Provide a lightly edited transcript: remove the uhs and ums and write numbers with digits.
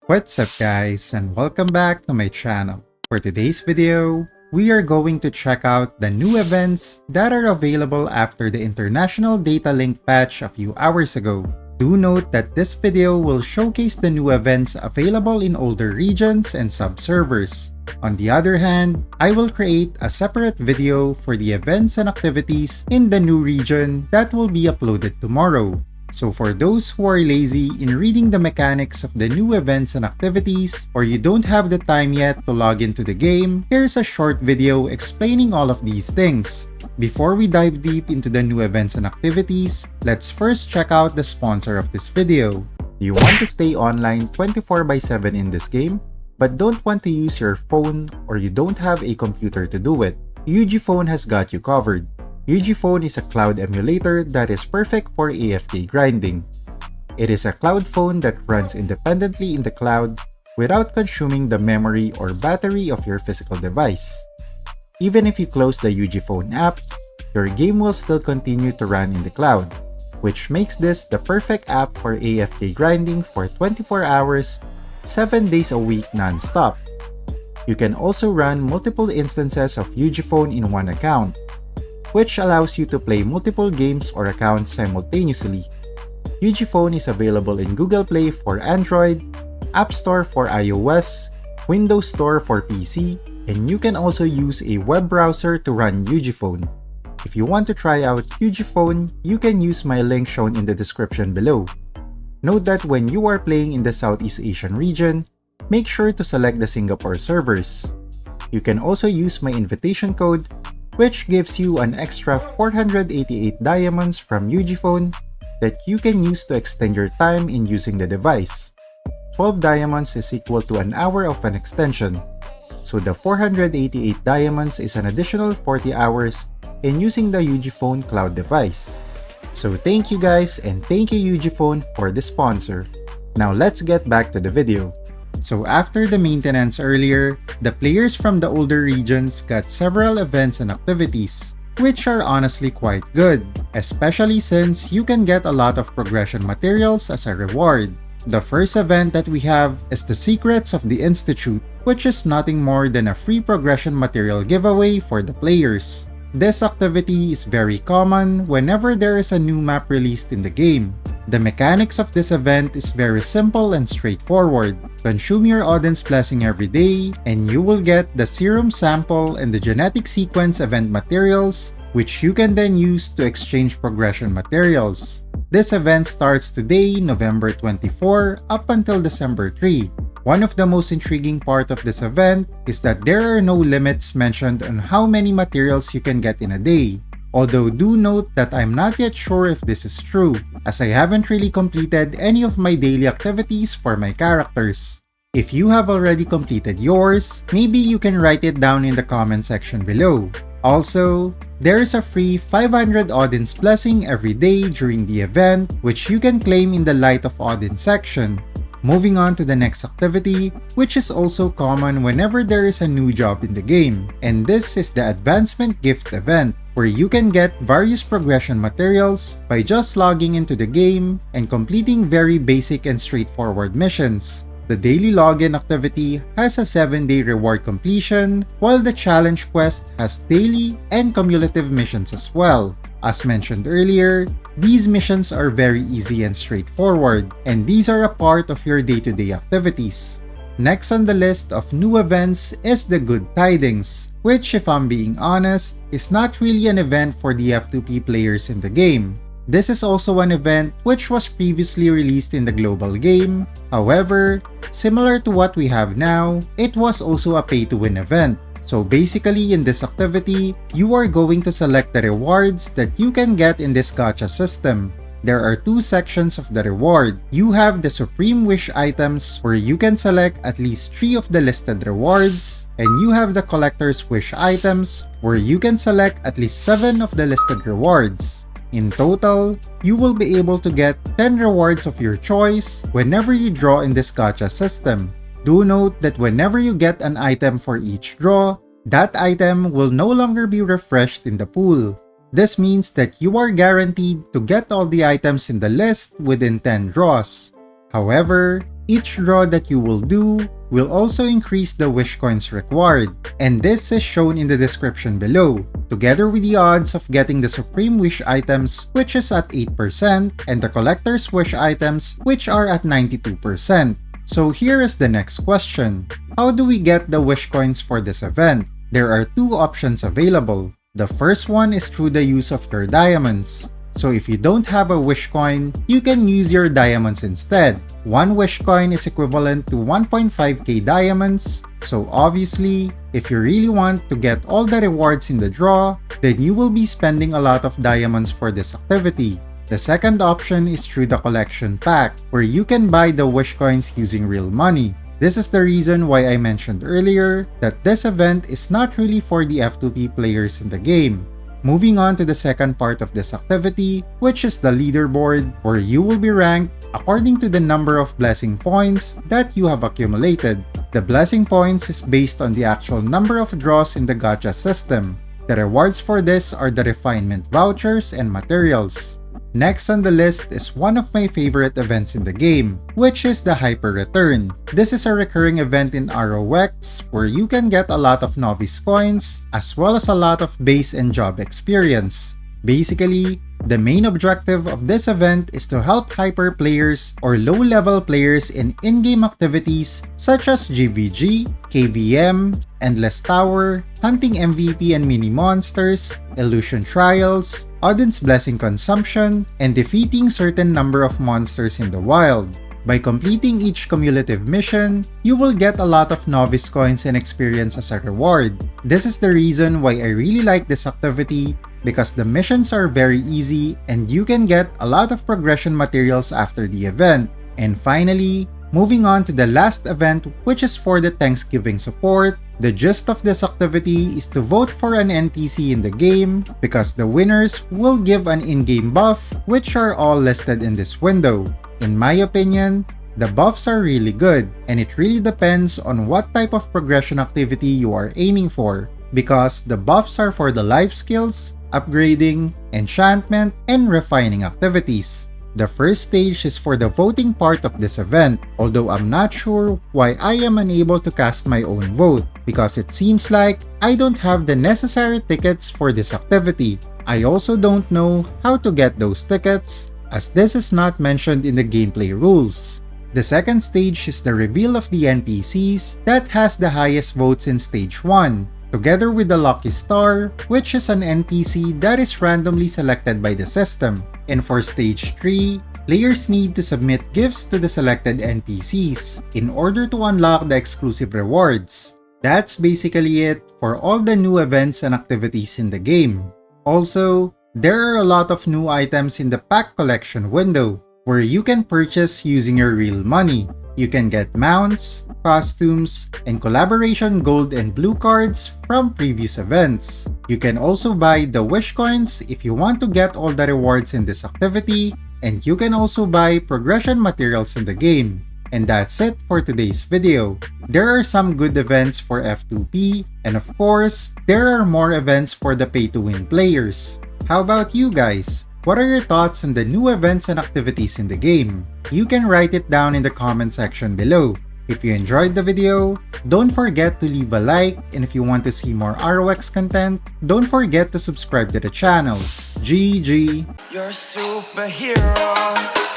What's up guys, and welcome back to my channel. For today's video, we are going to check out the new events that are available after the International Data Link patch a few hours ago. Do note that this video will showcase the new events available in older regions and sub-servers. On the other hand, I will create a separate video for the events and activities in the new region that will be uploaded tomorrow. So for those who are lazy in reading the mechanics of the new events and activities, or you don't have the time yet to log into the game, here's a short video explaining all of these things. Before we dive deep into the new events and activities, let's first check out the sponsor of this video. You want to stay online 24/7 in this game, but don't want to use your phone or you don't have a computer to do it? UgPhone has got you covered. UgPhone is a cloud emulator that is perfect for AFK grinding. It is a cloud phone that runs independently in the cloud without consuming the memory or battery of your physical device. Even if you close the UgPhone app, your game will still continue to run in the cloud, which makes this the perfect app for AFK grinding for 24 hours, 7 days a week non-stop. You can also run multiple instances of UgPhone in one account, which allows you to play multiple games or accounts simultaneously. UgPhone is available in Google Play for Android, App Store for iOS, Windows Store for PC, and you can also use a web browser to run UgPhone. If you want to try out UgPhone, you can use my link shown in the description below. Note that when you are playing in the Southeast Asian region, make sure to select the Singapore servers. You can also use my invitation code, which gives you an extra 488 diamonds from UgPhone that you can use to extend your time in using the device. 12 diamonds is equal to an hour of an extension, so the 488 diamonds is an additional 40 hours in using the UgPhone cloud device. So thank you guys, and thank you UgPhone for the sponsor. Now let's get back to the video. So after the maintenance earlier, the players from the older regions got several events and activities, which are honestly quite good, especially since you can get a lot of progression materials as a reward. The first event that we have is the Secrets of the Institute, which is nothing more than a free progression material giveaway for the players. This activity is very common whenever there is a new map released in the game. The mechanics of this event is very simple and straightforward. Consume your Odin's Blessing every day, and you will get the Serum Sample and the Genetic Sequence event materials, which you can then use to exchange progression materials. This event starts today, November 24, up until December 3. One of the most intriguing part of this event is that there are no limits mentioned on how many materials you can get in a day. Although do note that I'm not yet sure if this is true, as I haven't really completed any of my daily activities for my characters. If you have already completed yours, maybe you can write it down in the comment section below. Also, there is a free 500 Odin's Blessing every day during the event, which you can claim in the Light of Odin section. Moving on to the next activity, which is also common whenever there is a new job in the game, and this is the Advancement Gift event, where you can get various progression materials by just logging into the game and completing very basic and straightforward missions. The daily login activity has a 7-day reward completion, while the challenge quest has daily and cumulative missions as well. As mentioned earlier, these missions are very easy and straightforward, and these are a part of your day-to-day activities. Next on the list of new events is the Good Tidings, which, if I'm being honest, is not really an event for the F2P players in the game. This is also an event which was previously released in the global game. However, similar to what we have now, it was also a pay-to-win event. So basically in this activity, you are going to select the rewards that you can get in this gacha system. There are two sections of the reward. You have the Supreme Wish items where you can select at least 3 of the listed rewards, and you have the Collector's Wish items where you can select at least 7 of the listed rewards. In total, you will be able to get 10 rewards of your choice whenever you draw in this gacha system. Do note that whenever you get an item for each draw, that item will no longer be refreshed in the pool. This means that you are guaranteed to get all the items in the list within 10 draws. However, each draw that you will do will also increase the wish coins required, and this is shown in the description below, together with the odds of getting the Supreme Wish items, which is at 8%, and the Collector's Wish items, which are at 92%. So here is the next question. How do we get the wish coins for this event? There are two options available. The first one is through the use of your diamonds. So if you don't have a wish coin, you can use your diamonds instead. One wish coin is equivalent to 1.5k diamonds. So obviously, if you really want to get all the rewards in the draw, then you will be spending a lot of diamonds for this activity. The second option is through the collection pack, where you can buy the wish coins using real money. This is the reason why I mentioned earlier that this event is not really for the F2P players in the game. Moving on to the second part of this activity, which is the leaderboard, where you will be ranked according to the number of blessing points that you have accumulated. The blessing points is based on the actual number of draws in the gacha system. The rewards for this are the refinement vouchers and materials. Next on the list is one of my favorite events in the game, which is the Hyper Return. This is a recurring event in ROX where you can get a lot of novice coins as well as a lot of base and job experience. Basically, the main objective of this event is to help hyper players or low-level players in in-game activities such as GVG, KVM, Endless Tower, hunting MVP and mini monsters, illusion trials, Odin's Blessing consumption, and defeating certain number of monsters in the wild. By completing each cumulative mission, you will get a lot of novice coins and experience as a reward. This is the reason why I really like this activity, because the missions are very easy and you can get a lot of progression materials after the event. And finally, moving on to the last event, which is for the Thanksgiving support. The gist of this activity is to vote for an NPC in the game, because the winners will give an in-game buff, which are all listed in this window. In my opinion, the buffs are really good, and it really depends on what type of progression activity you are aiming for, because the buffs are for the life skills, upgrading, enchantment, and refining activities. The first stage is for the voting part of this event, although I'm not sure why I am unable to cast my own vote, because it seems like I don't have the necessary tickets for this activity. I also don't know how to get those tickets, as this is not mentioned in the gameplay rules. The second stage is the reveal of the NPCs that has the highest votes in stage 1, together with the Lucky Star, which is an NPC that is randomly selected by the system. And for stage 3, players need to submit gifts to the selected NPCs in order to unlock the exclusive rewards. That's basically it for all the new events and activities in the game. Also, there are a lot of new items in the pack collection window, where you can purchase using your real money. You can get mounts, costumes, and collaboration gold and blue cards from previous events. You can also buy the wish coins if you want to get all the rewards in this activity, and you can also buy progression materials in the game. And that's it for today's video. There are some good events for F2P, and of course, there are more events for the pay-to-win players. How about you guys? What are your thoughts on the new events and activities in the game? You can write it down in the comment section below. If you enjoyed the video, don't forget to leave a like, and if you want to see more ROX content, don't forget to subscribe to the channel. GG! You're a superhero.